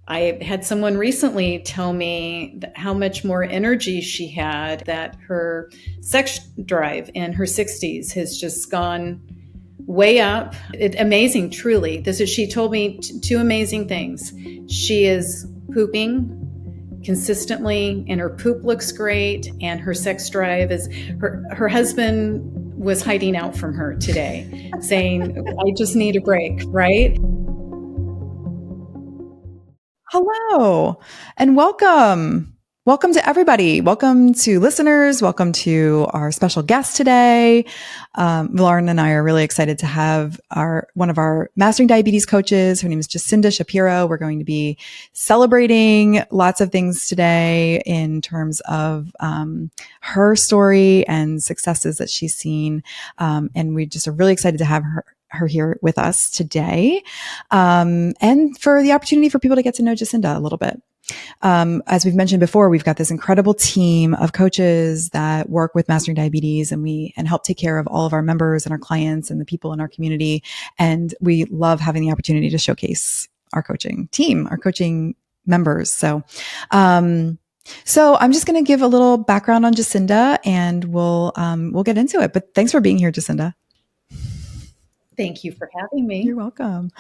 I had someone recently tell me how much more energy she had, that her sex drive in her 60s has just gone way up. Amazing, truly. She told me two amazing things. She is pooping consistently and her poop looks great, and her sex drive is, her husband was hiding out from her today saying, I just need a break, right? Hello and welcome. Welcome to everybody. Welcome to listeners. Welcome to our special guest today. Lauren and I are really excited to have one of our Mastering Diabetes coaches. Her name is Jacinda Shapiro. We're going to be celebrating lots of things today in terms of her story and successes that she's seen. And we just are really excited to have her here with us today, and for the opportunity for people to get to know Jacinda a little bit. As we've mentioned before, we've got this incredible team of coaches that work with Mastering Diabetes, and help take care of all of our members and our clients and the people in our community. And we love having the opportunity to showcase our coaching team, our coaching members. So I'm just going to give a little background on Jacinda, and we'll get into it. But thanks for being here, Jacinda. Thank you for having me. You're welcome.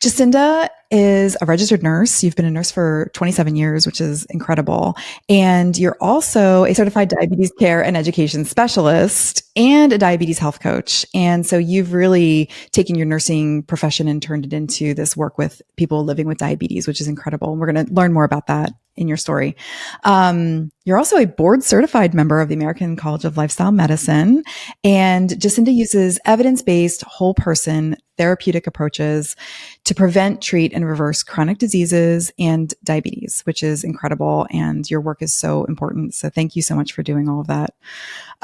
Jacinda is a registered nurse. You've been a nurse for 27 years, which is incredible. And you're also a certified diabetes care and education specialist and a diabetes health coach. And so you've really taken your nursing profession and turned it into this work with people living with diabetes, which is incredible. And we're going to learn more about that in your story. You're also a board certified member of the American College of Lifestyle Medicine. And Jacinda uses evidence-based whole person therapeutic approaches to prevent, treat, and reverse chronic diseases and diabetes, which is incredible. And your work is so important. So thank you so much for doing all of that.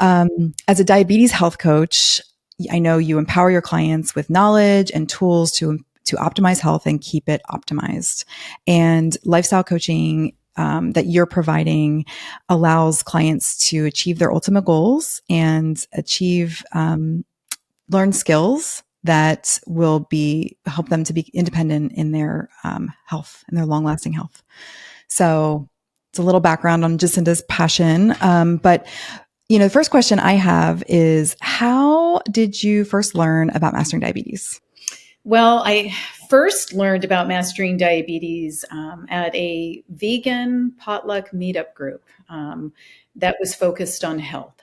As a diabetes health coach, I know you empower your clients with knowledge and tools to optimize health and keep it optimized. And lifestyle coaching that you're providing allows clients to achieve their ultimate goals and achieve learn skills that will help them to be independent in their health and their long-lasting health. So it's a little background on Jacinda's passion. But the first question I have is, how did you first learn about Mastering Diabetes? Well, I first learned about Mastering Diabetes at a vegan potluck meetup group that was focused on health.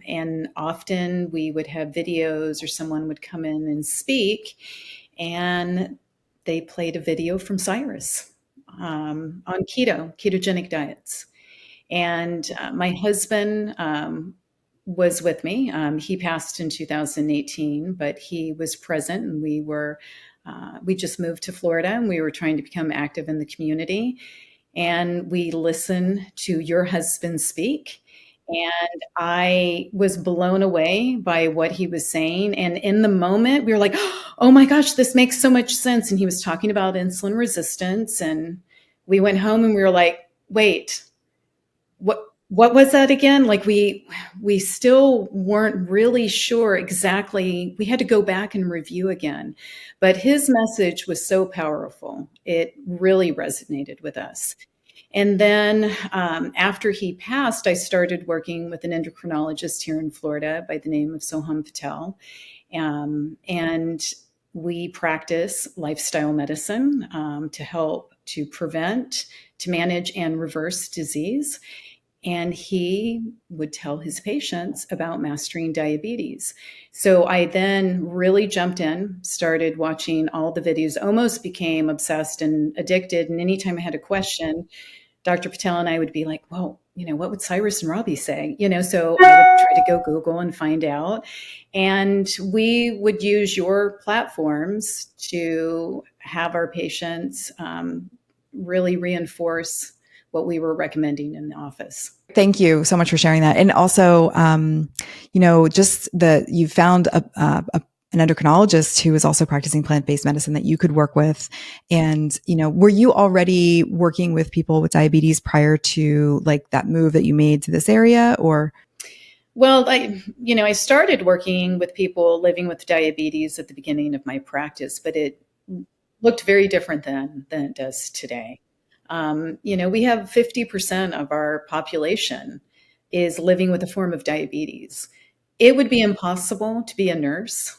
And often we would have videos, or someone would come in and speak, and they played a video from Cyrus on ketogenic diets. And my husband was with me. He passed in 2018, but he was present, and we just moved to Florida, and we were trying to become active in the community. And we listened to your husband speak. And I was blown away by what he was saying. And in the moment, we were like, oh my gosh, this makes so much sense. And he was talking about insulin resistance. And we went home and we were like, wait, what was that again? Like we still weren't really sure exactly. We had to go back and review again. But his message was so powerful. It really resonated with us. And then after he passed, I started working with an endocrinologist here in Florida by the name of Soham Patel. And we practice lifestyle medicine to help to prevent, to manage, and reverse disease. And he would tell his patients about Mastering Diabetes. So I then really jumped in, started watching all the videos, almost became obsessed and addicted. And anytime I had a question, Dr. Patel and I would be like, well, what would Cyrus and Robbie say? So I would try to go Google and find out. And we would use your platforms to have our patients really reinforce what we were recommending in the office. Thank you so much for sharing that. And also, just that you found an endocrinologist who is also practicing plant-based medicine that you could work with. And, were you already working with people with diabetes prior to like that move that you made to this area, or? Well, I started working with people living with diabetes at the beginning of my practice, but looked very different than it does today. We have 50% of our population is living with a form of diabetes. It would be impossible to be a nurse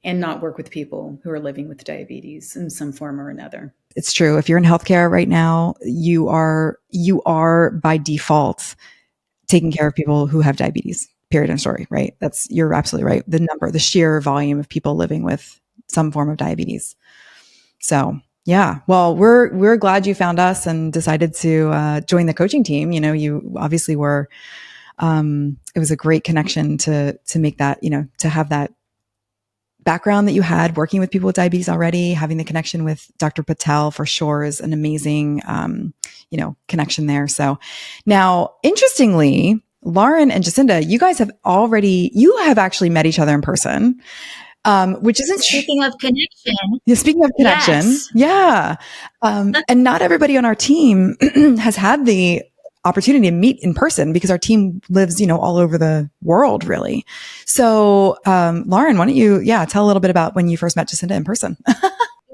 and not work with people who are living with diabetes in some form or another. It's true. If you're in healthcare right now, you are by default taking care of people who have diabetes. Period and story, right? You're absolutely right. The sheer volume of people living with some form of diabetes. So yeah, well, we're glad you found us and decided to join the coaching team. You obviously were. It was a great connection to make that, to have that background that you had working with people with diabetes already. Having the connection with Dr. Patel for sure is an amazing, connection there. So now, interestingly, Lauren and Jacinda, you have actually met each other in person. Which isn't speaking of connection. Yeah, speaking of connection, yes. Yeah, and not everybody on our team has had the opportunity to meet in person because our team lives, all over the world, really. So, Lauren, why don't you, tell a little bit about when you first met Jacinda in person?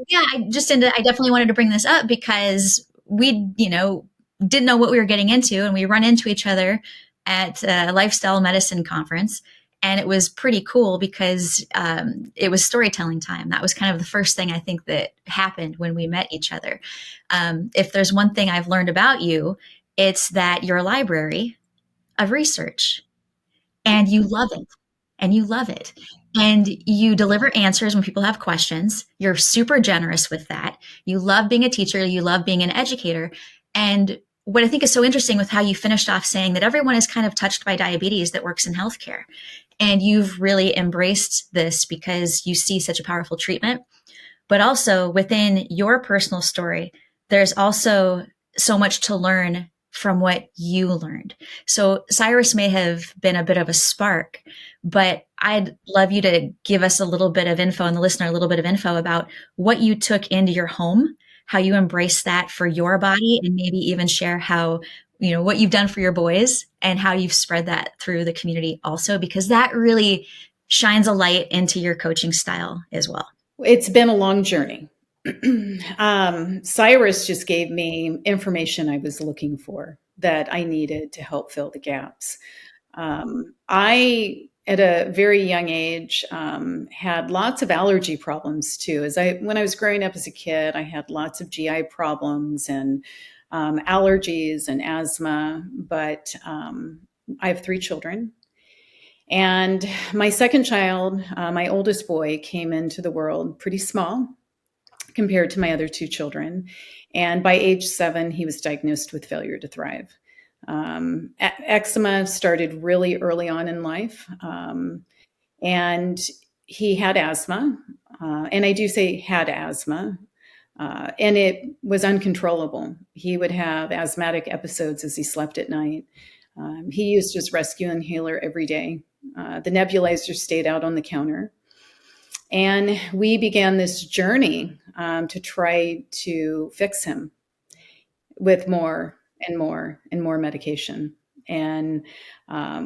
Yeah, I definitely wanted to bring this up because we, didn't know what we were getting into, and we run into each other at a lifestyle medicine conference. And it was pretty cool because it was storytelling time. That was kind of the first thing I think that happened when we met each other. If there's one thing I've learned about you, it's that you're a library of research, and you love it. And you love it. And you deliver answers when people have questions. You're super generous with that. You love being a teacher. You love being an educator. And what I think is so interesting with how you finished off saying that everyone is kind of touched by diabetes that works in healthcare. And you've really embraced this because you see such a powerful treatment. But also within your personal story, there's also so much to learn from what you learned. So Cyrus may have been a bit of a spark, but I'd love you to give us a little bit of info and the listener a little bit of info about what you took into your home, how you embrace that for your body, and maybe even share how, what you've done for your boys and how you've spread that through the community also, because that really shines a light into your coaching style as well. It's been a long journey. Cyrus just gave me information I was looking for that I needed to help fill the gaps. I, at a very young age, had lots of allergy problems too. When I was growing up as a kid, I had lots of GI problems and allergies and asthma. But I have 3 children. And my second child, my oldest boy, came into the world pretty small compared to my other 2 children. And by age 7, he was diagnosed with failure to thrive. Eczema started really early on in life. And he had asthma. And I do say had asthma. And it was uncontrollable. He would have asthmatic episodes as he slept at night. He used his rescue inhaler every day. The nebulizer stayed out on the counter. And we began this journey to try to fix him with more and more and more medication. And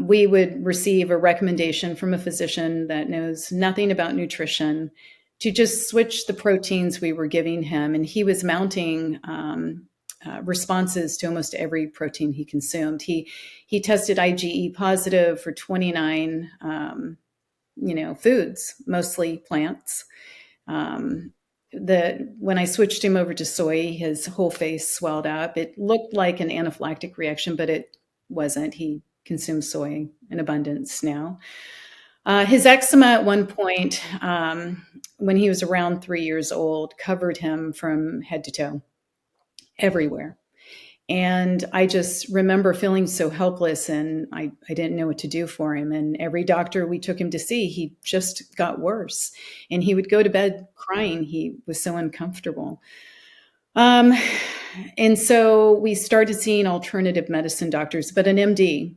we would receive a recommendation from a physician that knows nothing about nutrition to just switch the proteins we were giving him. And he was mounting responses to almost every protein he consumed. He tested IgE positive for 29 foods, mostly plants. When I switched him over to soy, his whole face swelled up. It looked like an anaphylactic reaction, but it wasn't. He consumes soy in abundance now. His eczema at one point, when he was around 3 years old, covered him from head to toe, everywhere. And I just remember feeling so helpless, and I didn't know what to do for him. And every doctor we took him to see, he just got worse. And he would go to bed crying. He was so uncomfortable. And so we started seeing alternative medicine doctors, but an MD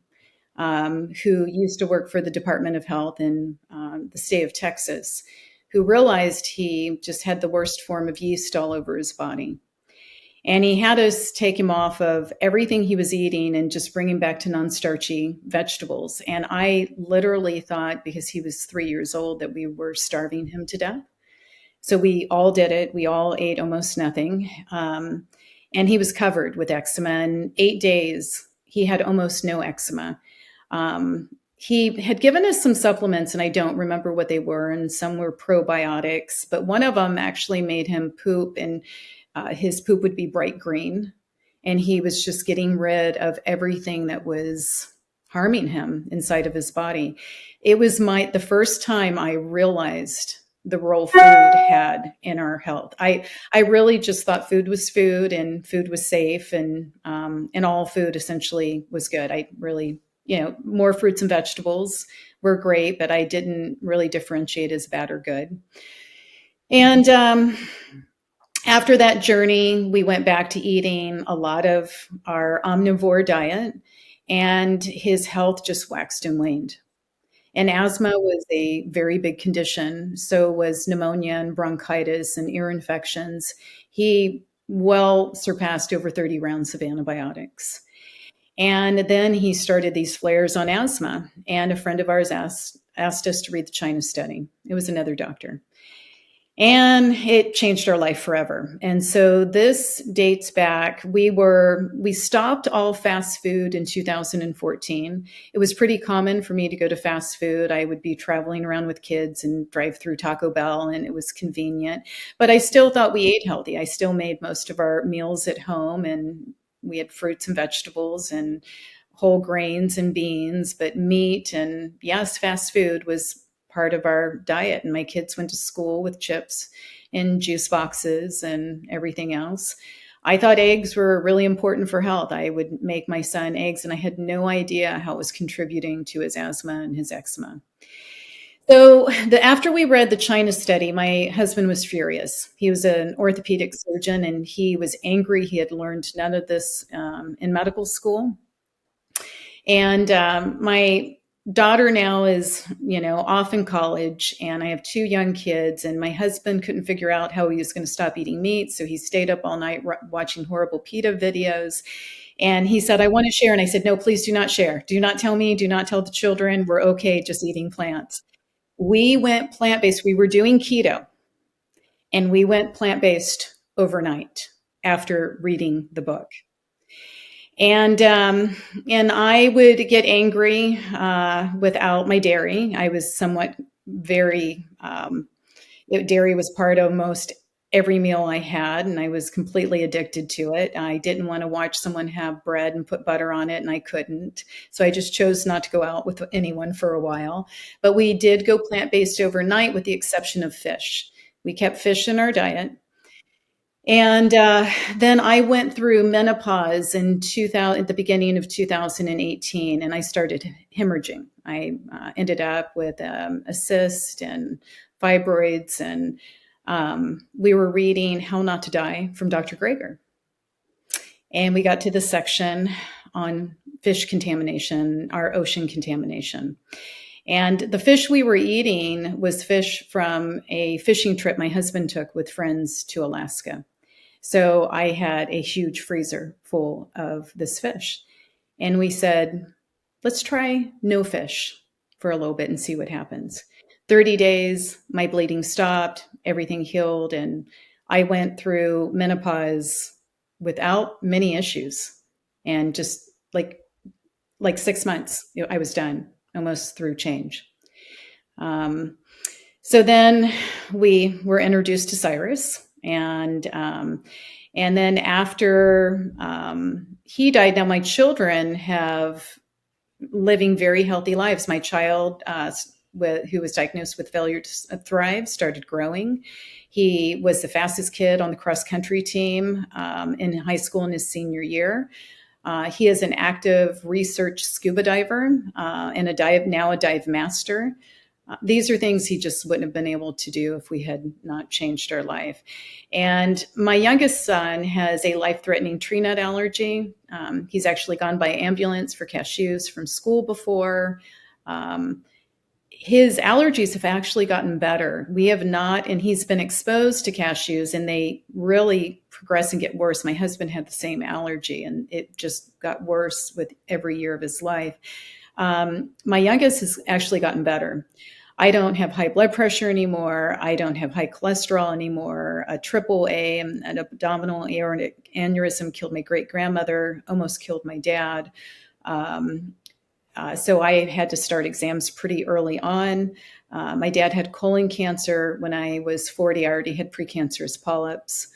who used to work for the Department of Health in the state of Texas, who realized he just had the worst form of yeast all over his body. And he had us take him off of everything he was eating and just bring him back to non-starchy vegetables. And I literally thought, because he was 3 years old, that we were starving him to death. So we all did it. We all ate almost nothing. And he was covered with eczema. In 8 days, he had almost no eczema. He had given us some supplements, and I don't remember what they were, and some were probiotics, but one of them actually made him poop, and his poop would be bright green. And he was just getting rid of everything that was harming him inside of his body. It was the first time I realized the role food had in our health. I really just thought food was food and food was safe, and all food essentially was good. I really, more fruits and vegetables were great, but I didn't really differentiate as bad or good. And after that journey, we went back to eating a lot of our omnivore diet, and his health just waxed and waned. And asthma was a very big condition. So was pneumonia and bronchitis and ear infections. He well surpassed over 30 rounds of antibiotics. And then he started these flares on asthma. And a friend of ours asked us to read the China study. It was another doctor. And it changed our life forever. And so this dates back. We stopped all fast food in 2014. It was pretty common for me to go to fast food. I would be traveling around with kids and drive through Taco Bell, and it was convenient. But I still thought we ate healthy. I still made most of our meals at home, and we had fruits and vegetables and whole grains and beans, but meat and, yes, fast food was part of our diet. And my kids went to school with chips and juice boxes and everything else. I thought eggs were really important for health. I would make my son eggs, and I had no idea how it was contributing to his asthma and his eczema. So after we read the China study, my husband was furious. He was an orthopedic surgeon, and he was angry. He had learned none of this in medical school. And my daughter now is, off in college, and I have 2 young kids, and my husband couldn't figure out how he was going to stop eating meat. So he stayed up all night watching horrible PETA videos. And he said, I want to share. And I said, no, please do not share. Do not tell me. Do not tell the children. We're okay just eating plants. We went plant-based. We were doing keto, and we went plant-based overnight after reading the book. And I would get angry without my dairy. I was somewhat very, dairy was part of most every meal I had, and I was completely addicted to it. I didn't want to watch someone have bread and put butter on it, and I couldn't. So I just chose not to go out with anyone for a while. But we did go plant-based overnight, with the exception of fish. We kept fish in our diet. And then I went through menopause at the beginning of 2018, and I started hemorrhaging. I ended up with a cyst and fibroids, and we were reading How Not to Die from Dr. Greger. And we got to the section on fish contamination, our ocean contamination. And the fish we were eating was fish from a fishing trip my husband took with friends to Alaska. So I had a huge freezer full of this fish. And we said, let's try no fish for a little bit and see what happens. 30 days, my bleeding stopped, everything healed, and I went through menopause without many issues. And just like 6 months, I was done, almost through change. So then we were introduced to Cyrus. And then after he died, now my children have living very healthy lives. My child, who was diagnosed with failure to thrive, started growing. He was the fastest kid on the cross country team in high school in his senior year. He is an active research scuba diver and now a dive master. These are things he just wouldn't have been able to do if we had not changed our life. And my youngest son has a life-threatening tree nut allergy. He's actually gone by ambulance for cashews from school before. His allergies have actually gotten better. We have not, and he's been exposed to cashews, and they really progress and get worse. My husband had the same allergy, and it just got worse with every year of his life. My youngest has actually gotten better. I don't have high blood pressure anymore. I don't have high cholesterol anymore. A triple A, an abdominal aortic aneurysm killed my great grandmother, almost killed my dad. So I had to start exams pretty early on. My dad had colon cancer. When I was 40, I already had precancerous polyps.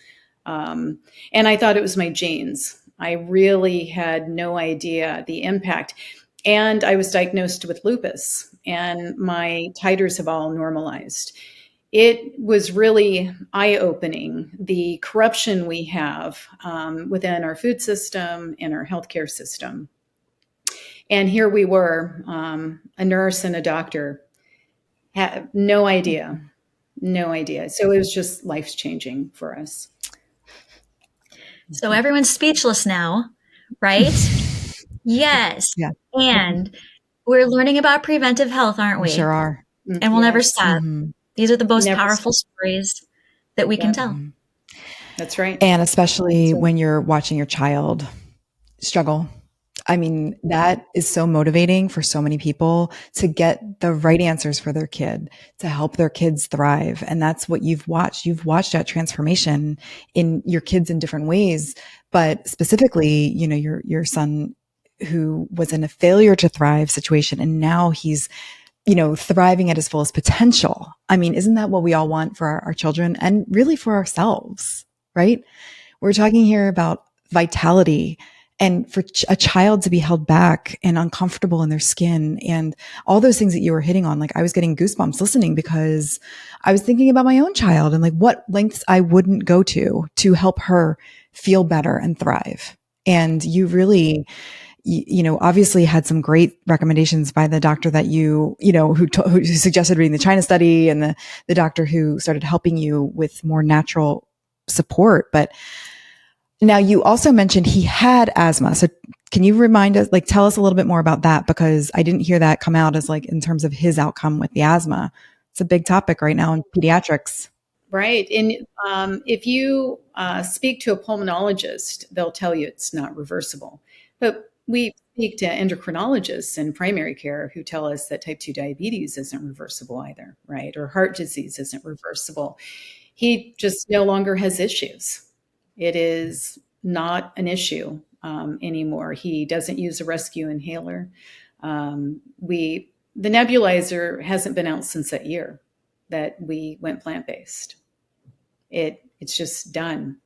And I thought it was my genes. I really had no idea the impact. And I was diagnosed with lupus, and my titers have all normalized. It was really eye-opening, the corruption we have within our food system and our healthcare system. And here we were, a nurse and a doctor, had no idea, no idea. So it was just life-changing for us. So everyone's speechless now, right? Yes. Yeah. And we're learning about preventive health, aren't we? We sure are. And we'll never Yes. stop. Mhm. These are the most Never powerful stories that we can Yep. tell. That's right. And especially So- when you're watching your child struggle. I mean, that is so motivating for so many people to get the right answers for their kid, to help their kids thrive. And that's what you've watched. You've watched that transformation in your kids in different ways, but specifically, you know, your son who was in a failure to thrive situation, and now he's, you know, thriving at his fullest potential. I mean, isn't that what we all want for our children and really for ourselves, right? We're talking here about vitality, and for a child to be held back and uncomfortable in their skin and all those things that you were hitting on. Like, I was getting goosebumps listening because I was thinking about my own child and like what lengths I wouldn't go to help her feel better and thrive. And you really, you know, obviously had some great recommendations by the doctor that you know, who suggested reading the China study, and the doctor who started helping you with more natural support. But now you also mentioned he had asthma. So can you remind us, like, tell us a little bit more about that? Because I didn't hear that come out as like in terms of his outcome with the asthma. It's a big topic right now in pediatrics. Right. And if you speak to a pulmonologist, they'll tell you it's not reversible. But we speak to endocrinologists in primary care who tell us that type 2 diabetes isn't reversible either, right? Or heart disease isn't reversible. He just no longer has issues. It is not an issue anymore. He doesn't use a rescue inhaler. The nebulizer hasn't been out since that year that we went plant-based. It's just done.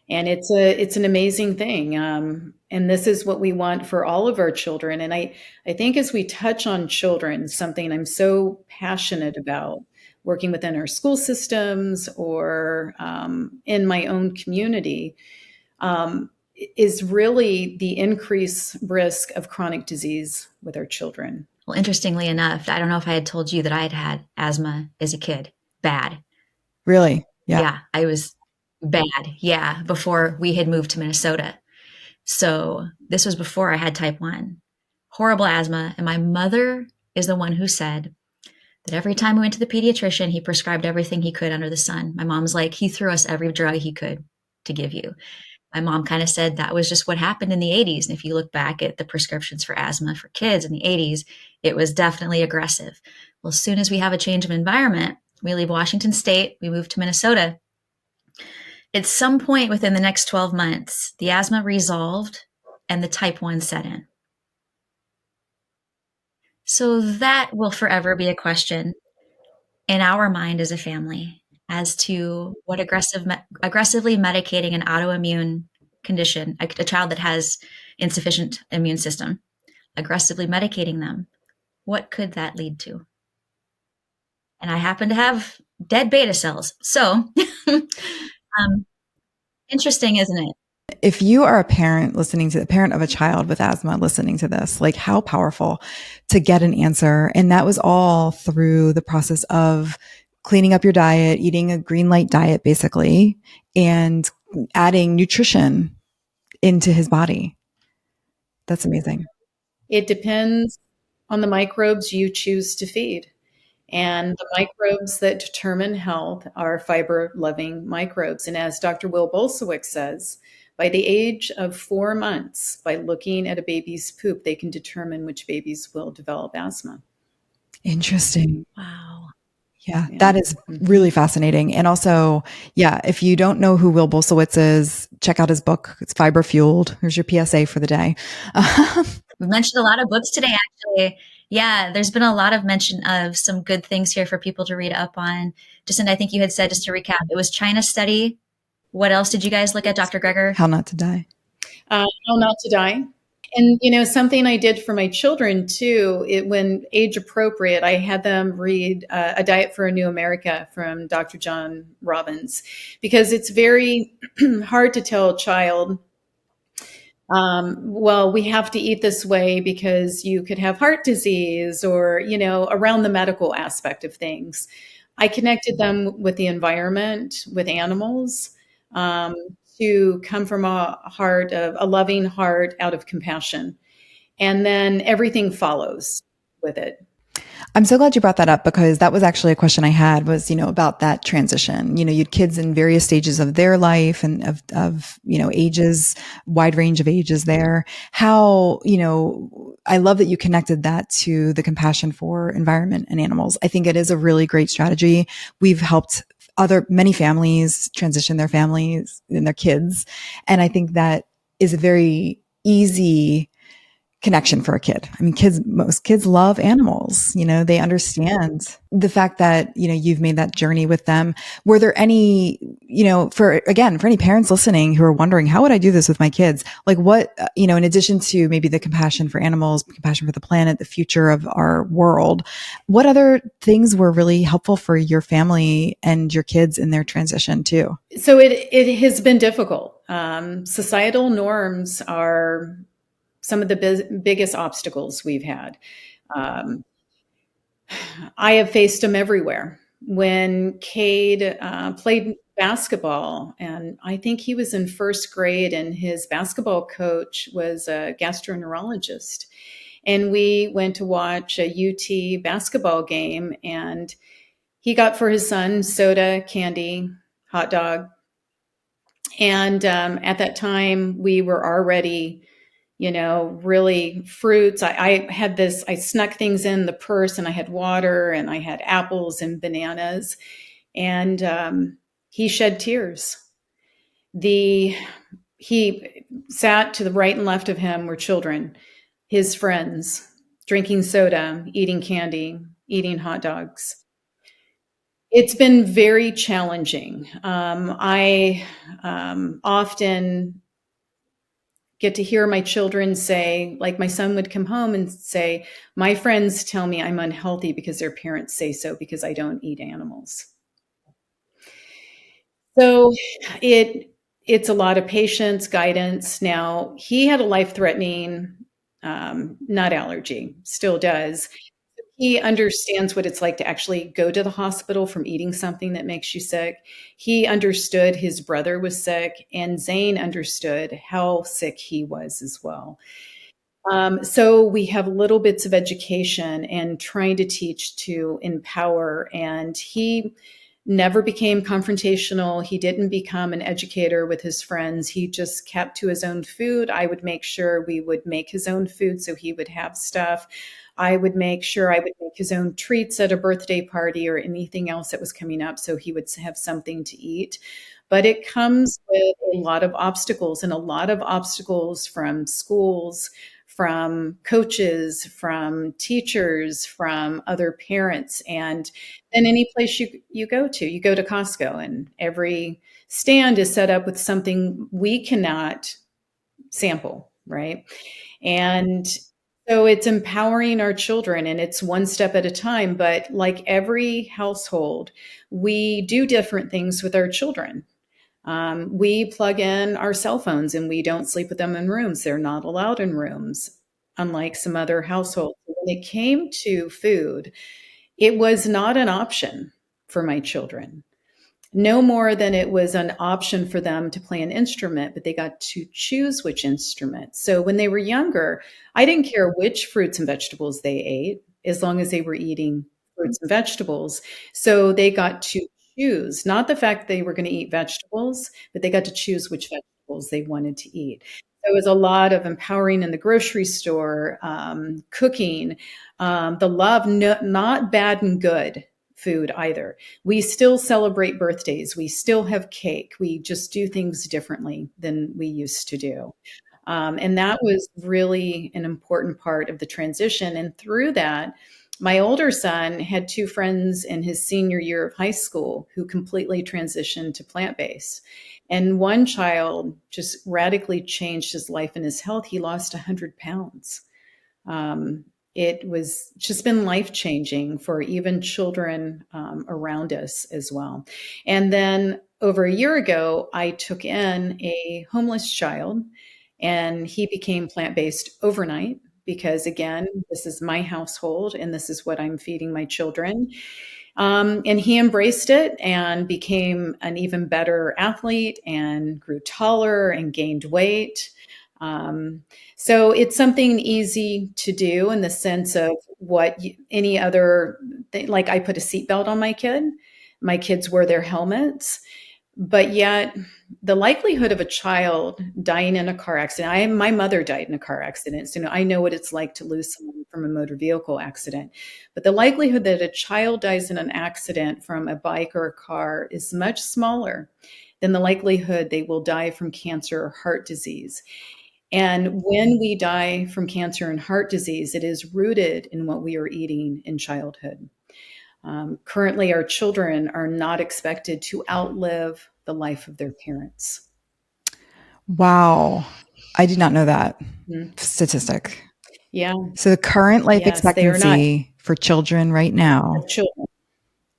And it's an amazing thing. And this is what we want for all of our children. And I think as we touch on children, something I'm so passionate about working within our school systems or in my own community, is really the increased risk of chronic disease with our children. Well, interestingly enough, I don't know if I had told you that I had asthma as a kid. Bad. Really? Yeah, I was bad. Yeah, before we had moved to Minnesota. So this was before I had type 1. Horrible asthma. And my mother is the one who said that every time we went to the pediatrician, he prescribed everything he could under the sun. My mom's like, he threw us every drug he could to give you. My mom kind of said that was just what happened in the 80s. And if you look back at the prescriptions for asthma for kids in the 80s, it was definitely aggressive. Well, as soon as we have a change of environment, we leave Washington State, we move to Minnesota. At some point within the next 12 months, the asthma resolved and the type 1 set in. So that will forever be a question in our mind as a family as to what aggressively medicating an autoimmune condition, a child that has insufficient immune system, aggressively medicating them, what could that lead to? And I happen to have dead beta cells. So interesting, isn't it? If you are a parent listening to the parent of a child with asthma listening to this, like, how powerful to get an answer. And that was all through the process of cleaning up your diet, eating a green light diet, basically, and adding nutrition into his body. That's amazing. It depends on the microbes you choose to feed. And the microbes that determine health are fiber-loving microbes. And as Dr. Will Bolsewicz says, by the age of 4 months, by looking at a baby's poop, they can determine which babies will develop asthma. Interesting. Wow. Yeah, Yeah. that is really fascinating. And also, yeah, if you don't know who Will Bolsowitz is, check out his book. It's Fiber Fueled. Here's your PSA for the day. We mentioned a lot of books today, actually. Yeah, there's been a lot of mention of some good things here for people to read up on. Jacinda, I think you had said, just to recap, it was China Study. What else did you guys look at, Dr. Greger? How Not to Die. How Not to Die. And something I did for my children too, when age appropriate, I had them read A Diet for a New America from Dr. John Robbins, because it's very hard to tell a child, well, we have to eat this way because you could have heart disease, or around the medical aspect of things. I connected them with the environment, with animals, um, to come from a loving heart out of compassion. And then everything follows with it. I'm so glad you brought that up, because that was actually a question I had, was, about that transition. You had kids in various stages of their life and of ages, wide range of ages there. How, I love that you connected that to the compassion for environment and animals. I think it is a really great strategy. We've helped many families transition their families and their kids. And I think that is a very easy connection for a kid. I mean, most kids love animals. They understand the fact that, you've made that journey with them. Were there any, for any parents listening who are wondering, how would I do this with my kids? Like what, in addition to maybe the compassion for animals, compassion for the planet, the future of our world, what other things were really helpful for your family and your kids in their transition too? So it has been difficult. Societal norms are some of the biggest obstacles we've had. Um, I have faced them everywhere. When Cade played basketball, and I think he was in first grade, and his basketball coach was a gastroenterologist. And we went to watch a UT basketball game, and he got for his son soda, candy, hot dog. And at that time, we were already really fruits. I had I snuck things in the purse, and I had water, and I had apples and bananas. And he shed tears. He sat to the right and left of him were children, his friends, drinking soda, eating candy, eating hot dogs. It's been very challenging. I often get to hear my children say, like my son would come home and say, my friends tell me I'm unhealthy because their parents say so because I don't eat animals. So it's a lot of patience, guidance. Now, he had a life-threatening nut allergy, still does. He understands what it's like to actually go to the hospital from eating something that makes you sick. He understood his brother was sick, and Zane understood how sick he was as well. So we have little bits of education and trying to teach to empower. And he never became confrontational. He didn't become an educator with his friends. He just kept to his own food. I would make sure we would make his own food so he would have stuff. I would make sure I would make his own treats at a birthday party or anything else that was coming up so he would have something to eat. But it comes with a lot of obstacles, and a lot of obstacles from schools, from coaches, from teachers, from other parents, and then any place you go to. You go to Costco, and every stand is set up with something we cannot sample, right? And so it's empowering our children, and it's one step at a time. But like every household, we do different things with our children. We plug in our cell phones, and we don't sleep with them in rooms. They're not allowed in rooms, unlike some other households. When it came to food, it was not an option for my children. No more than it was an option for them to play an instrument, but they got to choose which instrument. So when they were younger, I didn't care which fruits and vegetables they ate, as long as they were eating fruits and vegetables. So they got to choose, not the fact they were going to eat vegetables, but they got to choose which vegetables they wanted to eat. There was a lot of empowering in the grocery store, cooking, the love, no, not bad and good food either. We still celebrate birthdays. We still have cake. We just do things differently than we used to do. And that was really an important part of the transition. And through that, my older son had two friends in his senior year of high school who completely transitioned to plant based. And one child just radically changed his life and his health. He lost 100 pounds. It was just been life changing for even children around us as well. And then over a year ago, I took in a homeless child and he became plant based overnight because, again, this is my household and this is what I'm feeding my children. And he embraced it and became an even better athlete and grew taller and gained weight. So it's something easy to do in the sense of what any other thing, like I put a seatbelt on my kid. My kids wear their helmets. But yet, the likelihood of a child dying in a car accident, my mother died in a car accident, so I know what it's like to lose someone from a motor vehicle accident. But the likelihood that a child dies in an accident from a bike or a car is much smaller than the likelihood they will die from cancer or heart disease. And when we die from cancer and heart disease, it is rooted in what we are eating in childhood. Currently, our children are not expected to outlive the life of their parents. Wow. I did not know that Mhm. statistic. Yeah. So the current life Yes, they are not. expectancy for children right now Children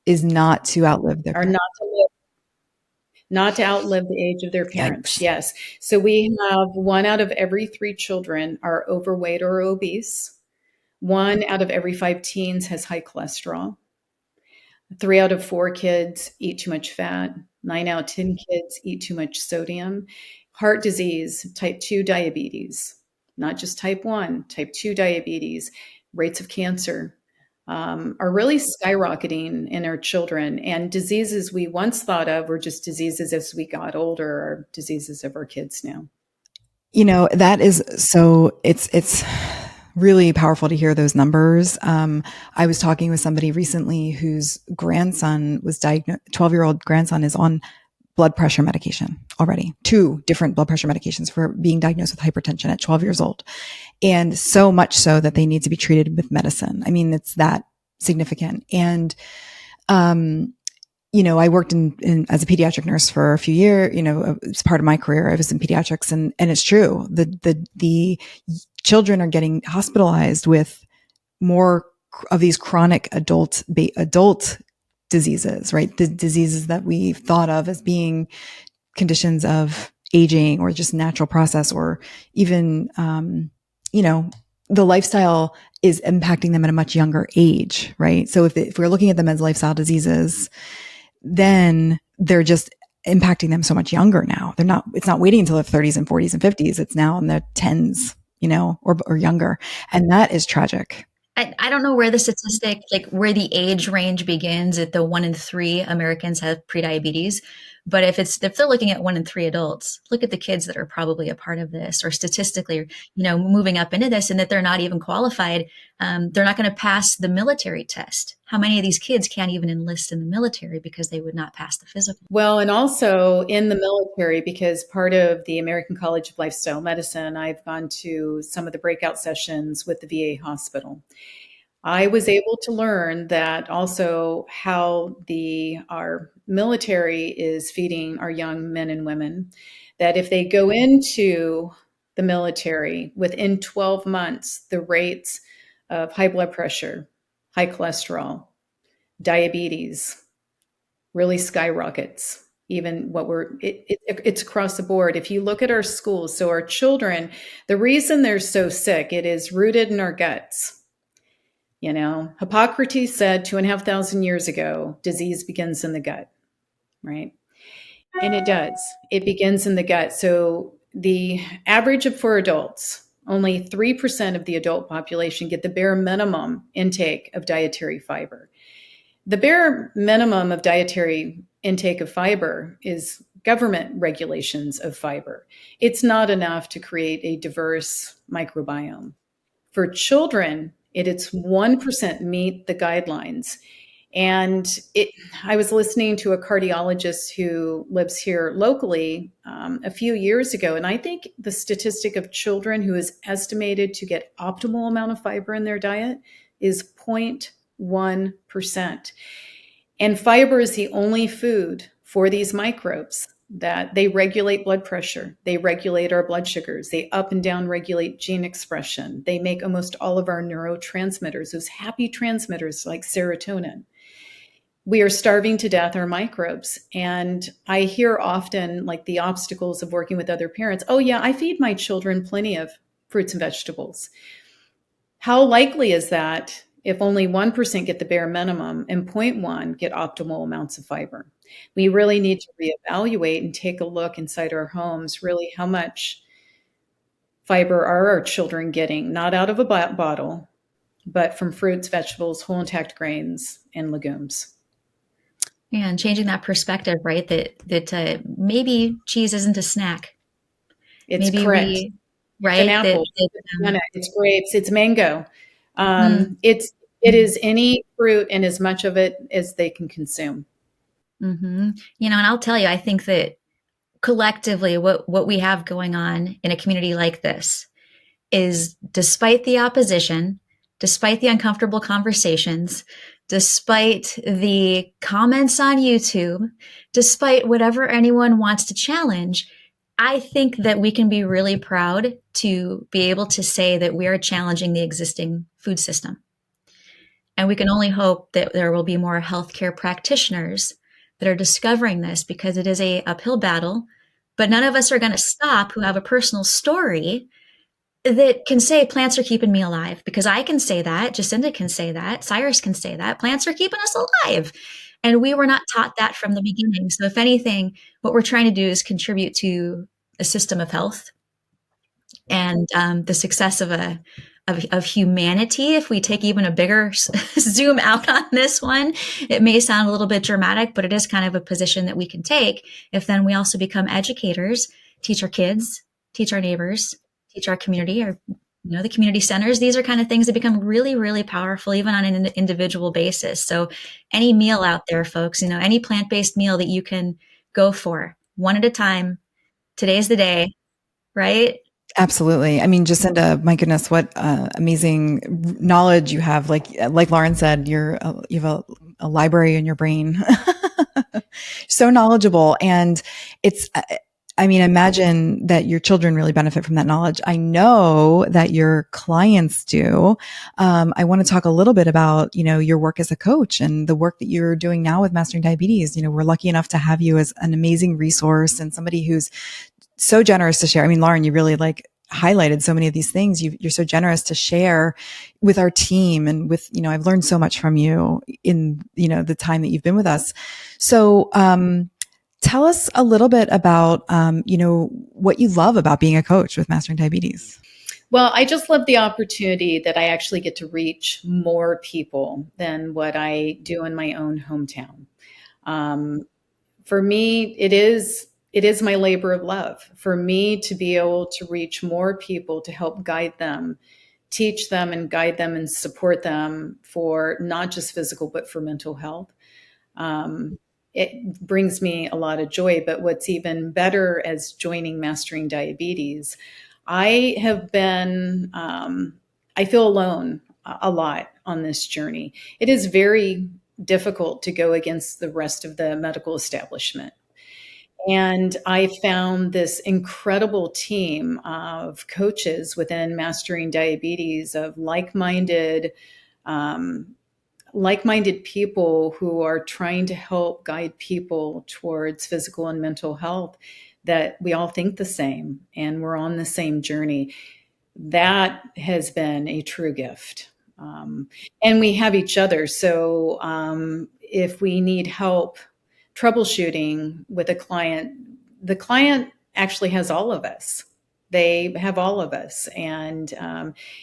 is not to outlive their are parents. not to outlive the age of their parents. Yikes. Yes. So we have 1 out of every 3 children are overweight or obese. 1 out of every 5 teens has high cholesterol. 3 out of 4 kids eat too much fat. 9 out of 10 kids eat too much sodium. Heart disease, type 2 diabetes, not just type 1, type 2 diabetes, rates of cancer are really skyrocketing in our children. And diseases we once thought of were just diseases as we got older, are diseases of our kids now. That is so it's really powerful to hear those numbers. I was talking with somebody recently whose grandson was diagnosed, 12-year-old grandson is on blood pressure medication already, 2 different blood pressure medications for being diagnosed with hypertension at 12 years old. And so much so that they need to be treated with medicine. I mean, it's that significant. And, I worked in as a pediatric nurse for a few years. It's part of my career. I was in pediatrics, and it's true. The children are getting hospitalized with more of these chronic adult diseases, right? The diseases that we thought of as being conditions of aging or just natural process, or even, the lifestyle is impacting them at a much younger age, right? So if we're looking at them as lifestyle diseases, then they're just impacting them so much younger now. It's not waiting until their 30s and 40s and 50s. It's now in their 10s, or younger. And that is tragic. I don't know where the statistic, like where the age range begins at the 1 in 3 Americans have prediabetes. But if they're looking at 1 in 3 adults, look at the kids that are probably a part of this, or statistically, moving up into this, and that they're not even qualified. They're not going to pass the military test. How many of these kids can't even enlist in the military because they would not pass the physical? Well, and also in the military, because part of the American College of Lifestyle Medicine, I've gone to some of the breakout sessions with the VA hospital. I was able to learn that also how our military is feeding our young men and women, that if they go into the military within 12 months, the rates of high blood pressure, high cholesterol, diabetes really skyrockets. Even it's across the board. If you look at our schools, so our children, the reason they're so sick, it is rooted in our guts. Hippocrates said 2,500 years ago, disease begins in the gut, right? And it does. It begins in the gut. So the average for adults, only 3% of the adult population get the bare minimum intake of dietary fiber. The bare minimum of dietary intake of fiber is government regulations of fiber. It's not enough to create a diverse microbiome. For children, it's 1% meet the guidelines. And I was listening to a cardiologist who lives here locally a few years ago, and I think the statistic of children who is estimated to get optimal amount of fiber in their diet is 0.1%. And fiber is the only food for these microbes that they regulate blood pressure. They regulate our blood sugars. They up and down regulate gene expression. They make almost all of our neurotransmitters, those happy transmitters like serotonin. We are starving to death our microbes. And I hear often like the obstacles of working with other parents. Oh yeah, I feed my children plenty of fruits and vegetables. How likely is that if only 1% get the bare minimum and 0.1 get optimal amounts of fiber? We really need to reevaluate and take a look inside our homes, really how much fiber are our children getting, not out of a bottle, but from fruits, vegetables, whole intact grains, and legumes. Yeah, and changing that perspective, right? That maybe cheese isn't a snack. It's Maybe correct. we, It's an right? apple, it's banana, it's grapes, it's mango. It is any fruit and as much of it as they can consume. Mm-hmm. And I'll tell you, I think that collectively, what we have going on in a community like this is, despite the opposition, despite the uncomfortable conversations, despite the comments on YouTube, despite whatever anyone wants to challenge, I think that we can be really proud to be able to say that we are challenging the existing food system. And we can only hope that there will be more healthcare practitioners that are discovering this, because it is a uphill battle. But none of us are going to stop who have a personal story that can say plants are keeping me alive, because I can say that, Jacinda can say that, Cyrus can say that, plants are keeping us alive. And we were not taught that from the beginning. So if anything, what we're trying to do is contribute to a system of health and the success of humanity. If we take even a bigger zoom out on this one, it may sound a little bit dramatic, but it is kind of a position that we can take if then we also become educators, teach our kids, teach our neighbors, teach our community, or the community centers. These are kind of things that become really, really powerful, even on an individual basis. So any meal out there, folks, any plant-based meal that you can go for one at a time, today's the day, right? Absolutely. I mean, Jacinda, my goodness, what amazing knowledge you have. Like Lauren said, you have a library in your brain. So knowledgeable. And it's, imagine that your children really benefit from that knowledge. I know that your clients do. I want to talk a little bit about, your work as a coach and the work that you're doing now with Mastering Diabetes. We're lucky enough to have you as an amazing resource and somebody who's so generous to share. I mean, Lauren, you really highlighted so many of these things. You're so generous to share with our team and with, I've learned so much from you in, the time that you've been with us. So, tell us a little bit about, what you love about being a coach with Mastering Diabetes. Well, I just love the opportunity that I actually get to reach more people than what I do in my own hometown. For me, it is my labor of love for me to be able to reach more people, to help guide them, teach them and guide them and support them for not just physical, but for mental health. It brings me a lot of joy. But what's even better as joining Mastering Diabetes, I have been, I feel alone a lot on this journey. It is very difficult to go against the rest of the medical establishment. And I found this incredible team of coaches within Mastering Diabetes, of like-minded people who are trying to help guide people towards physical and mental health, that we all think the same and we're on the same journey. That has been a true gift. And we have each other. So if we need help troubleshooting with a client, the client actually has all of us. They have all of us, and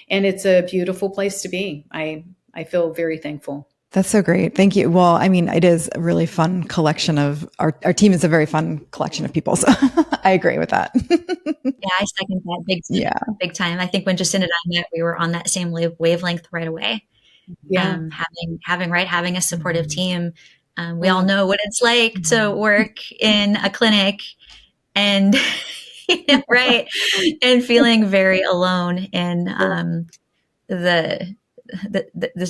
it's a beautiful place to be. I feel very thankful. That's so great. Thank you. Well, I mean, it is a really fun collection of our team is a very fun collection of people. So I agree with that. Yeah, I second that big time. Yeah. Big time. I think when Jacinda and I met, we were on that same wavelength right away. Yeah. Having a supportive team. We all know what it's like to work in a clinic and right, and feeling very alone in the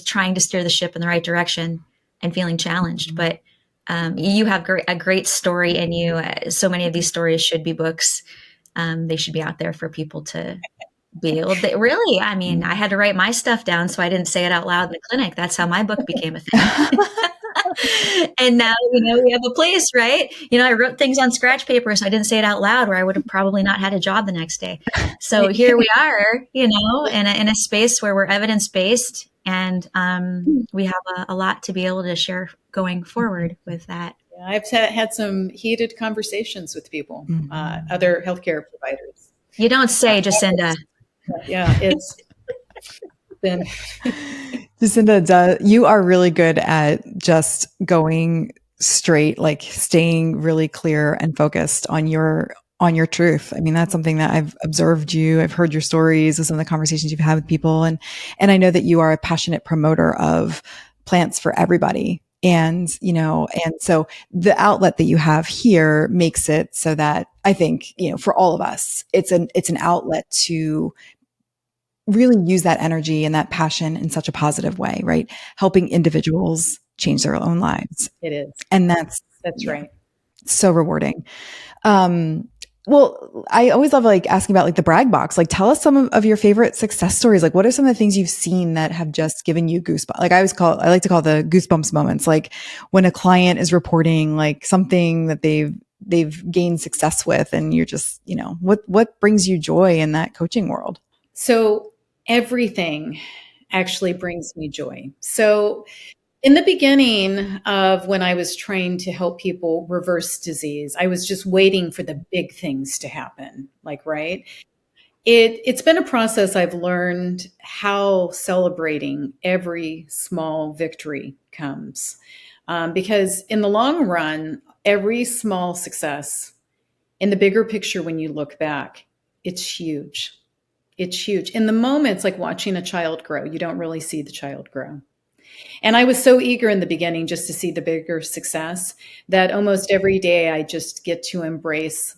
trying to steer the ship in the right direction and feeling challenged. But you have a great story in you. So many of these stories should be books. They should be out there for people to be able to really. I mean, I had to write my stuff down so I didn't say it out loud in the clinic. That's how my book became a thing. And now, we have a place, right? I wrote things on scratch paper, so I didn't say it out loud, where I would have probably not had a job the next day. So here we are, in a space where we're evidence-based, and we have a lot to be able to share going forward with that. Yeah, I've had some heated conversations with people, other healthcare providers. You don't say, Jacinda. Yeah, it's been. Jacinda, you are really good at just going straight, like staying really clear and focused on your truth. I mean, that's something that I've observed you. I've heard your stories of some of the conversations you've had with people. And I know that you are a passionate promoter of plants for everybody. And, and so the outlet that you have here makes it so that I think, for all of us, it's an outlet to really use that energy and that passion in such a positive way, right? Helping individuals change their own lives. It is. And that's right. So rewarding. Well, I always love asking about the brag box. Tell us some of your favorite success stories. What are some of the things you've seen that have just given you goosebumps? I like to call the goosebumps moments. When a client is reporting something that they've gained success with, and you're just, what brings you joy in that coaching world? So everything actually brings me joy. So in the beginning of when I was trying to help people reverse disease, I was just waiting for the big things to happen, right? It's been a process. I've learned how celebrating every small victory comes. Because in the long run, every small success in the bigger picture, when you look back, it's huge. It's huge. In the moment, it's like watching a child grow. You don't really see the child grow. And I was so eager in the beginning just to see the bigger success that almost every day I just get to embrace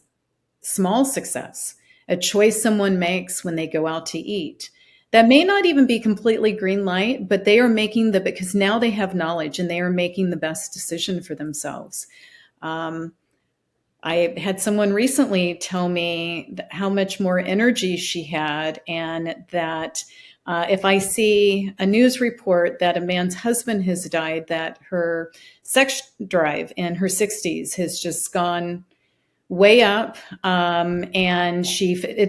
small success, a choice someone makes when they go out to eat. That may not even be completely green light, but they are making because now they have knowledge and they are making the best decision for themselves. I had someone recently tell me how much more energy she had, and that if I see a news report that a man's husband has died, that her sex drive in her 60s has just gone way up. And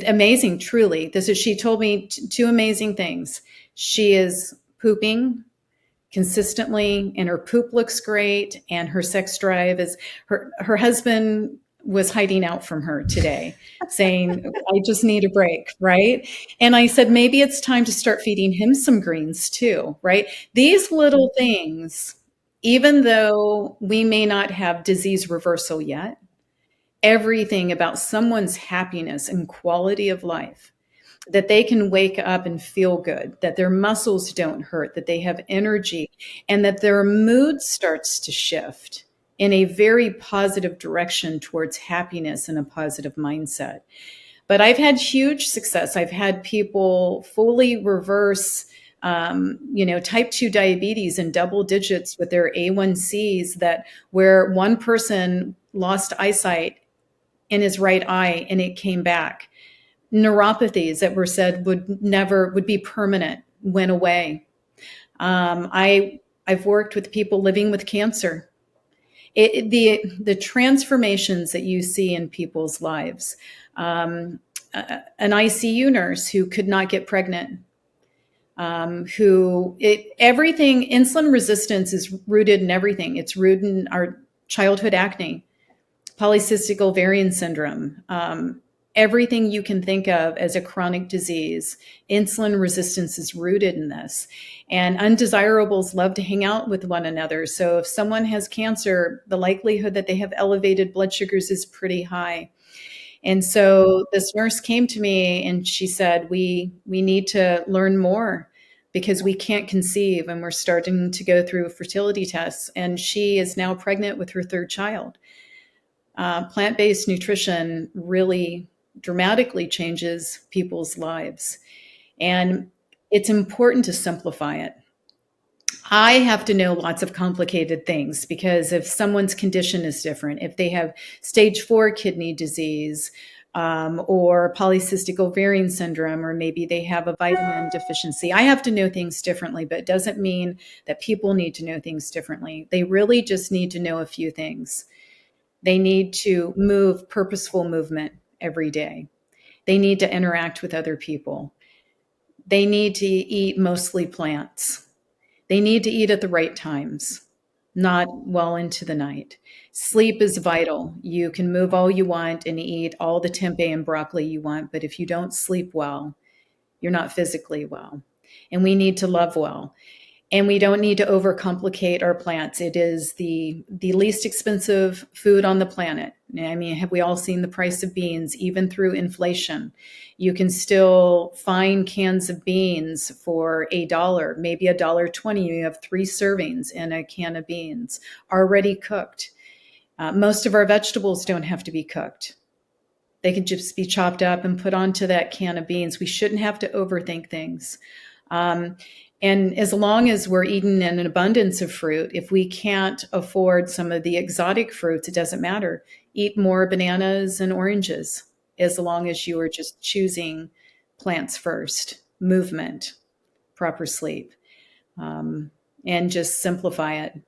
amazing, truly. She told me two amazing things. She is pooping consistently, and her poop looks great, and her sex drive is her husband was hiding out from her today saying, I just need a break, right? And I said, maybe it's time to start feeding him some greens too, right? These little things, even though we may not have disease reversal yet, everything about someone's happiness and quality of life, that they can wake up and feel good, that their muscles don't hurt, that they have energy, and that their mood starts to shift in a very positive direction towards happiness and a positive mindset. But I've had huge success. I've had people fully reverse, type 2 diabetes in double digits with their A1Cs, where one person lost eyesight in his right eye and it came back. Neuropathies that were said would be permanent, went away. I've worked with people living with cancer. The transformations that you see in people's lives. An ICU nurse who could not get pregnant. Everything, insulin resistance is rooted in everything. It's rooted in our childhood acne, polycystic ovarian syndrome, everything you can think of as a chronic disease. Insulin resistance is rooted in this. And undesirables love to hang out with one another. So if someone has cancer, the likelihood that they have elevated blood sugars is pretty high. And so this nurse came to me and she said, we need to learn more because we can't conceive, and we're starting to go through fertility tests. And she is now pregnant with her third child. Plant-based nutrition really dramatically changes people's lives. And it's important to simplify it. I have to know lots of complicated things because if someone's condition is different, if they have stage 4 kidney disease, or polycystic ovarian syndrome, or maybe they have a vitamin deficiency, I have to know things differently, but it doesn't mean that people need to know things differently. They really just need to know a few things. They need to move purposeful movement every day. They need to interact with other people. They need to eat mostly plants. They need to eat at the right times, not well into the night. Sleep is vital. You can move all you want and eat all the tempeh and broccoli you want, but if you don't sleep well, you're not physically well. And we need to love well. And we don't need to overcomplicate our plants. It is the least expensive food on the planet. I mean, have we all seen the price of beans, even through inflation? You can still find cans of beans for $1, maybe $1.20. You have 3 servings in a can of beans, already cooked. Most of our vegetables don't have to be cooked. They can just be chopped up and put onto that can of beans. We shouldn't have to overthink things. And as long as we're eating an abundance of fruit, if we can't afford some of the exotic fruits, it doesn't matter. Eat more bananas and oranges, as long as you are just choosing plants first, movement, proper sleep, and just simplify it.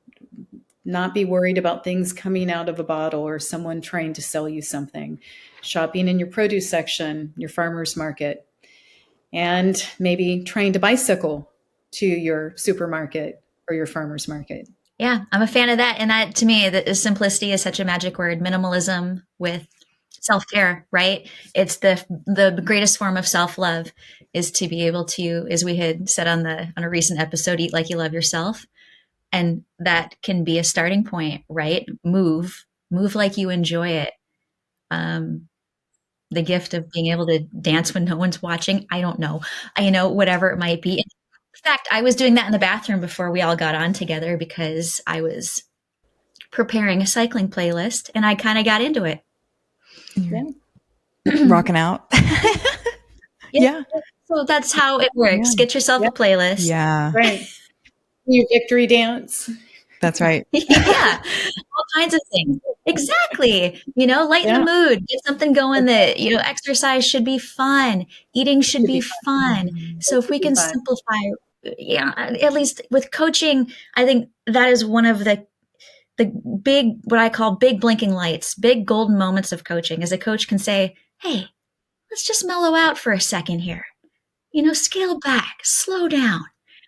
Not be worried about things coming out of a bottle or someone trying to sell you something. Shopping in your produce section, your farmer's market, and maybe trying to bicycle to your supermarket or your farmer's market. Yeah, I'm a fan of that. And that, to me, the simplicity is such a magic word. Minimalism with self-care, right? It's the greatest form of self-love is to be able to, as we had said on a recent episode, eat like you love yourself. And that can be a starting point, right? Move like you enjoy it. The gift of being able to dance when no one's watching. I don't know. Whatever it might be. In fact, I was doing that in the bathroom before we all got on together because I was preparing a cycling playlist and I kind of got into it. Yeah. Rocking out. Yeah. So that's how it works. Yeah. Get yourself a playlist. Yeah. Right. Your victory dance. That's right. Yeah. All kinds of things. Exactly. Lighten the mood. Get something going that, exercise should be fun. Eating should be fun. So if we can simplify, at least with coaching, I think that is one of the big, what I call big blinking lights, big golden moments of coaching, as a coach can say, hey, let's just mellow out for a second here. Scale back, slow down.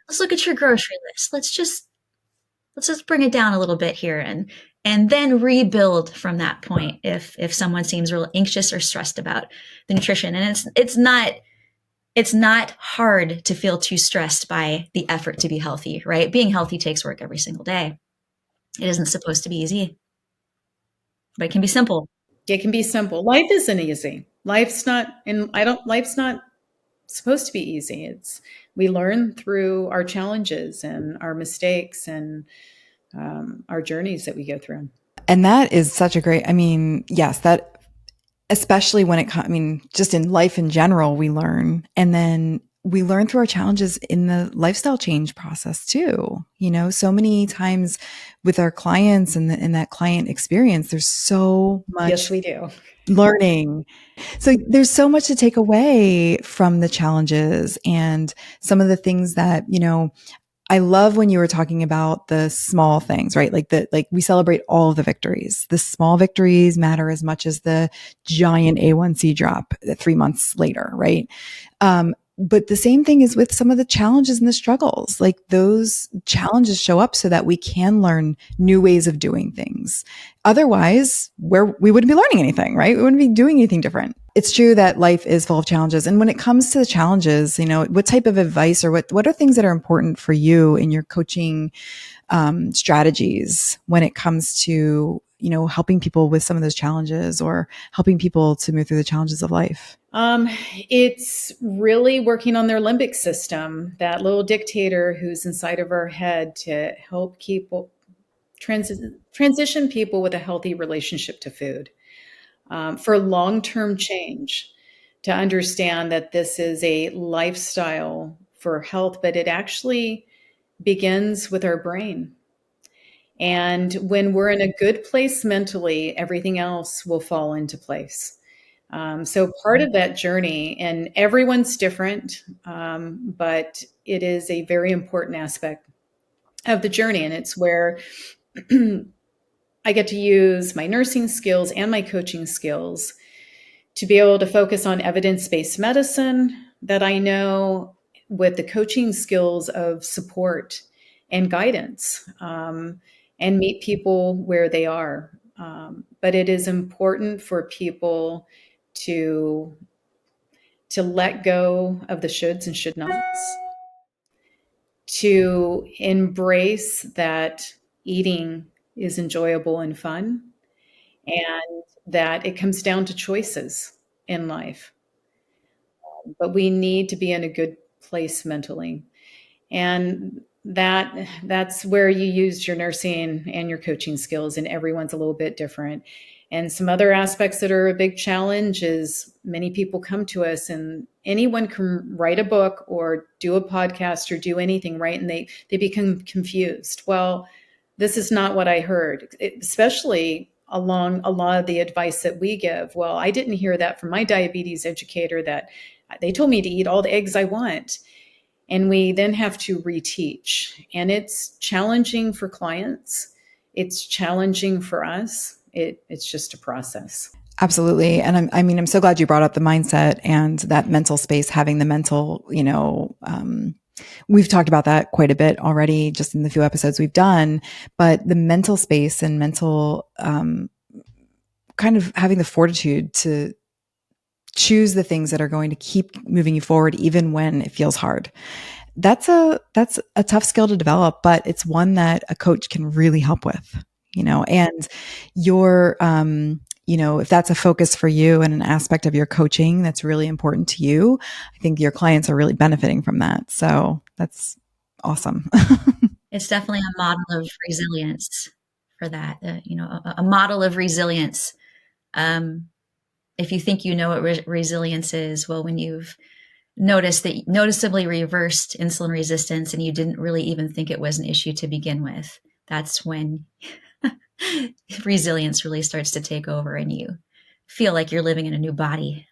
Let's look at your grocery list. Let's just bring it down a little bit here and then rebuild from that point if someone seems real anxious or stressed about the nutrition. And it's not hard to feel too stressed by the effort to be healthy, right? Being healthy takes work every single day. It isn't supposed to be easy, but it can be simple. It can be simple. Life isn't easy. Life's not supposed to be easy. We learn through our challenges and our mistakes and our journeys that we go through. And that is such a great, yes, that especially when just in life in general, we learn. And then we learn through our challenges in the lifestyle change process too. So many times with our clients and in that client experience, there's so much yes, we do. Learning. So there's so much to take away from the challenges and some of the things that, I love when you were talking about the small things, right? Like we celebrate all of the victories. The small victories matter as much as the giant A1C drop 3 months later, right? But the same thing is with some of the challenges and the struggles. Like those challenges show up so that we can learn new ways of doing things. Otherwise, we wouldn't be learning anything, right? We wouldn't be doing anything different. It's true that life is full of challenges. And when it comes to the challenges, what type of advice or what are things that are important for you in your coaching strategies when it comes to, helping people with some of those challenges or helping people to move through the challenges of life? It's really working on their limbic system, that little dictator who's inside of our head, to help people transition people with a healthy relationship to food, for long-term change, to understand that this is a lifestyle for health, but it actually begins with our brain. And when we're in a good place mentally, everything else will fall into place. So part of that journey, and everyone's different, but it is a very important aspect of the journey. And it's where I get to use my nursing skills and my coaching skills to be able to focus on evidence-based medicine that I know, with the coaching skills of support and guidance, and meet people where they are. But it is important for people to let go of the shoulds and should nots, to embrace that eating is enjoyable and fun, and that it comes down to choices in life. But we need to be in a good place mentally. And that's where you use your nursing and your coaching skills, and everyone's a little bit different. And some other aspects that are a big challenge is many people come to us, and anyone can write a book or do a podcast or do anything, right? And they become confused. Well, this is not what I heard, especially along a lot of the advice that we give. Well, I didn't hear that from my diabetes educator, that they told me to eat all the eggs I want. And we then have to reteach. And it's challenging for clients. It's challenging for us. It's just a process. Absolutely. And I'm so glad you brought up the mindset and that mental space, having the mental, we've talked about that quite a bit already, just in the few episodes we've done, but the mental space and mental, kind of having the fortitude to choose the things that are going to keep moving you forward, even when it feels hard. That's a tough skill to develop, but it's one that a coach can really help with, and your, if that's a focus for you and an aspect of your coaching that's really important to you, I think your clients are really benefiting from that. So that's awesome. It's definitely a model of resilience for that, a model of resilience. If you think you know what resilience is, well, when you've noticeably reversed insulin resistance and you didn't really even think it was an issue to begin with, that's when resilience really starts to take over and you feel like you're living in a new body.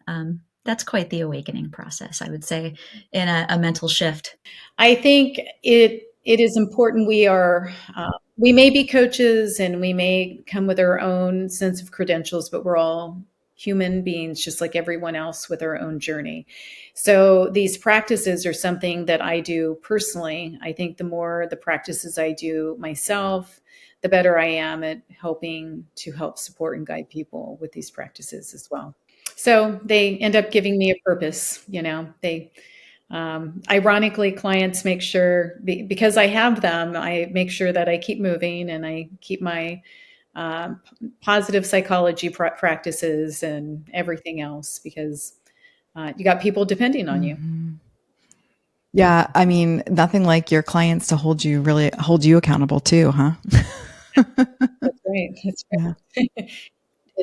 That's quite the awakening process, I would say, in a mental shift. I think it is important. We may be coaches and we may come with our own sense of credentials, but we're all human beings, just like everyone else, with our own journey. So these practices are something that I do personally. I think the more the practices I do myself, the better I am at helping to help support and guide people with these practices as well. So they end up giving me a purpose. Ironically, clients make sure, because I have them, I make sure that I keep moving and I keep my positive psychology practices and everything else, because you got people depending on you. Mm-hmm. Yeah. I mean, nothing like your clients to hold you accountable too, huh? That's right. That's right.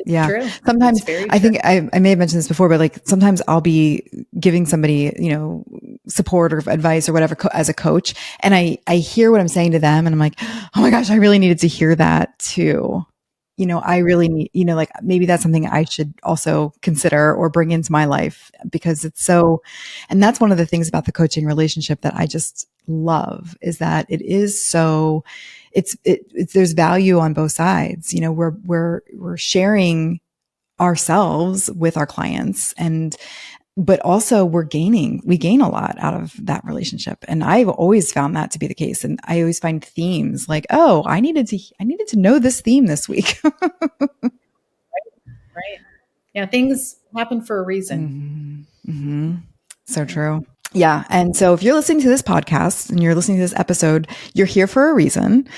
Yeah. It's true. Sometimes it's very true. I think I may have mentioned this before, but like sometimes I'll be giving somebody, support or advice or whatever as a coach. And I hear what I'm saying to them and I'm like, oh my gosh, I really needed to hear that too. I really need, like maybe that's something I should also consider or bring into my life, because it's so, and that's one of the things about the coaching relationship that I just love, is that it is so, it's there's value on both sides. We're sharing ourselves with our clients, but also we gain a lot out of that relationship. And I've always found that to be the case. And I always find themes like, oh, I needed to know this theme this week. Right. Yeah, things happen for a reason. So true. Yeah. And so if you're listening to this podcast and you're listening to this episode, you're here for a reason.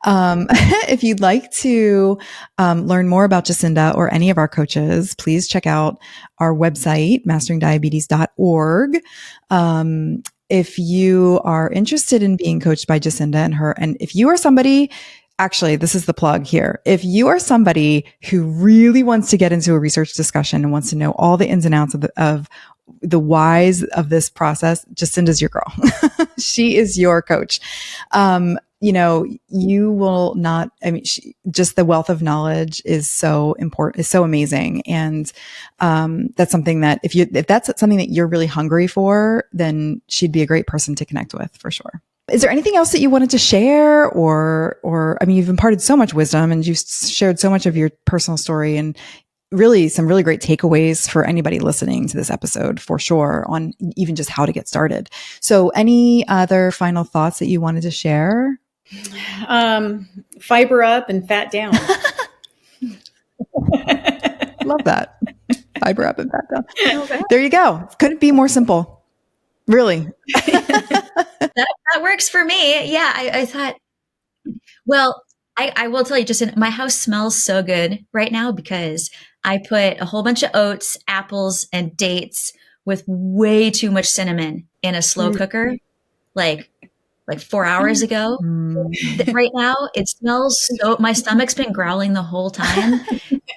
If you'd like to learn more about Jacinda or any of our coaches, please check out our website, masteringdiabetes.org. If you are interested in being coached by Jacinda and if you are somebody, actually, this is the plug here. If you are somebody who really wants to get into a research discussion and wants to know all the ins and outs of the whys of this process, Jacinda's your girl. She is your coach. You will not, just the wealth of knowledge is so important, is so amazing. And, that's something that if that's something that you're really hungry for, then she'd be a great person to connect with for sure. Is there anything else that you wanted to share or you've imparted so much wisdom and you've shared so much of your personal story and really some really great takeaways for anybody listening to this episode for sure on even just how to get started. So any other final thoughts that you wanted to share? Fiber up and fat down. Love that. Fiber up and fat down. There you go. Couldn't be more simple. Really. That works for me. Yeah. I thought, well, I will tell you, just my house smells so good right now because I put a whole bunch of oats, apples, and dates with way too much cinnamon in a slow cooker, like 4 hours ago. Right now, it smells so. My stomach's been growling the whole time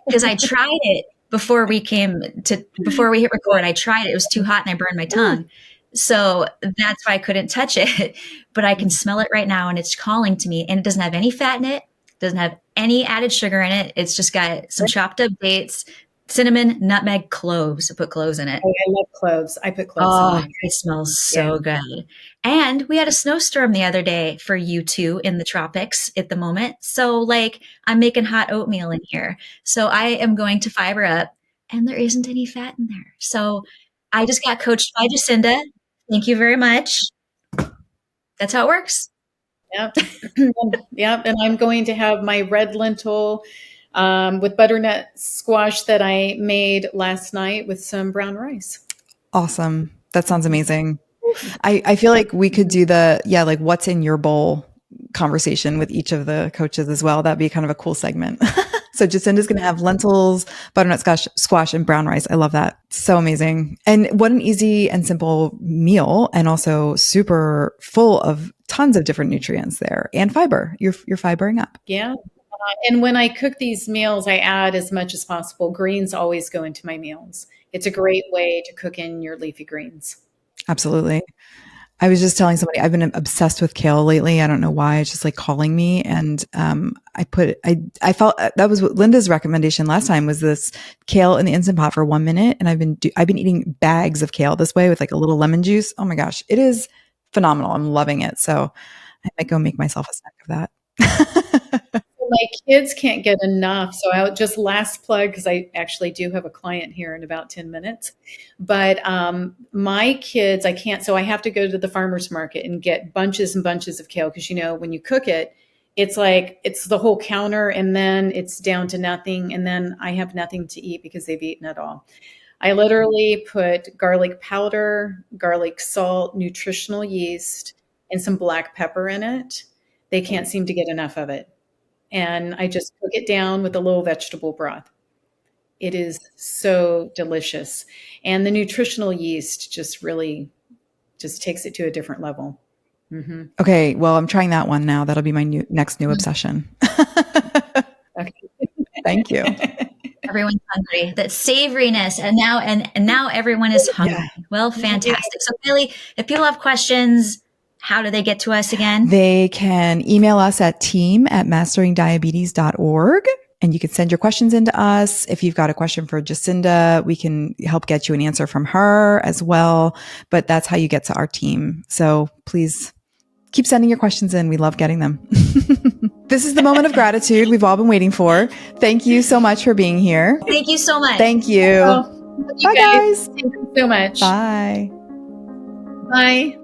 because I tried it before we hit record. I tried it; it was too hot, and I burned my tongue. So that's why I couldn't touch it, but I can smell it right now and it's calling to me, and it doesn't have any fat in it. Doesn't have any added sugar in it. It's just got some chopped up dates, cinnamon, nutmeg, cloves. I put cloves in it. Oh, I love cloves. I put cloves in it. It smells so good. And we had a snowstorm the other day for you two in the tropics at the moment. So I'm making hot oatmeal in here. So I am going to fiber up and there isn't any fat in there. So I just got coached by Jacinda. Thank you very much. That's how it works. Yep. Yep. And I'm going to have my red lentil with butternut squash that I made last night with some brown rice. Awesome. That sounds amazing. I feel like we could do what's in your bowl conversation with each of the coaches as well. That'd be kind of a cool segment. So Jacinda's going to have lentils, butternut squash, and brown rice. I love that. So amazing. And what an easy and simple meal, and also super full of tons of different nutrients there and fiber. You're fibering up. Yeah. And when I cook these meals, I add as much as possible. Greens always go into my meals. It's a great way to cook in your leafy greens. Absolutely. I was just telling somebody I've been obsessed with kale lately. I don't know why. It's just calling me. And I felt that was what Linda's recommendation last time was this kale in the Instant Pot for 1 minute. And I've been eating bags of kale this way with a little lemon juice. Oh my gosh, it is phenomenal. I'm loving it. So I might go make myself a snack of that. My kids can't get enough. So I'll just last plug, because I actually do have a client here in about 10 minutes. But my kids, I can't. So I have to go to the farmer's market and get bunches and bunches of kale. Because, when you cook it, it's it's the whole counter and then it's down to nothing. And then I have nothing to eat because they've eaten it all. I literally put garlic powder, garlic salt, nutritional yeast, and some black pepper in it. They can't seem to get enough of it. And I just cook it down with a little vegetable broth. It is so delicious. And the nutritional yeast just really takes it to a different level. Mm-hmm. Okay. Well, I'm trying that one now. That'll be my next new obsession. Okay. Thank you. Everyone's hungry. That savoriness. And now everyone is hungry. Yeah. Well, fantastic. So Bailey, if people have questions, how do they get to us again? They can email us at team@masteringdiabetes.org. And you can send your questions into us. If you've got a question for Jacinda, we can help get you an answer from her as well. But that's how you get to our team. So please keep sending your questions in. We love getting them. This is the moment of gratitude we've all been waiting for. Thank you so much for being here. Thank you so much. Thank you. Bye, guys. Thank you so much. Bye. Bye.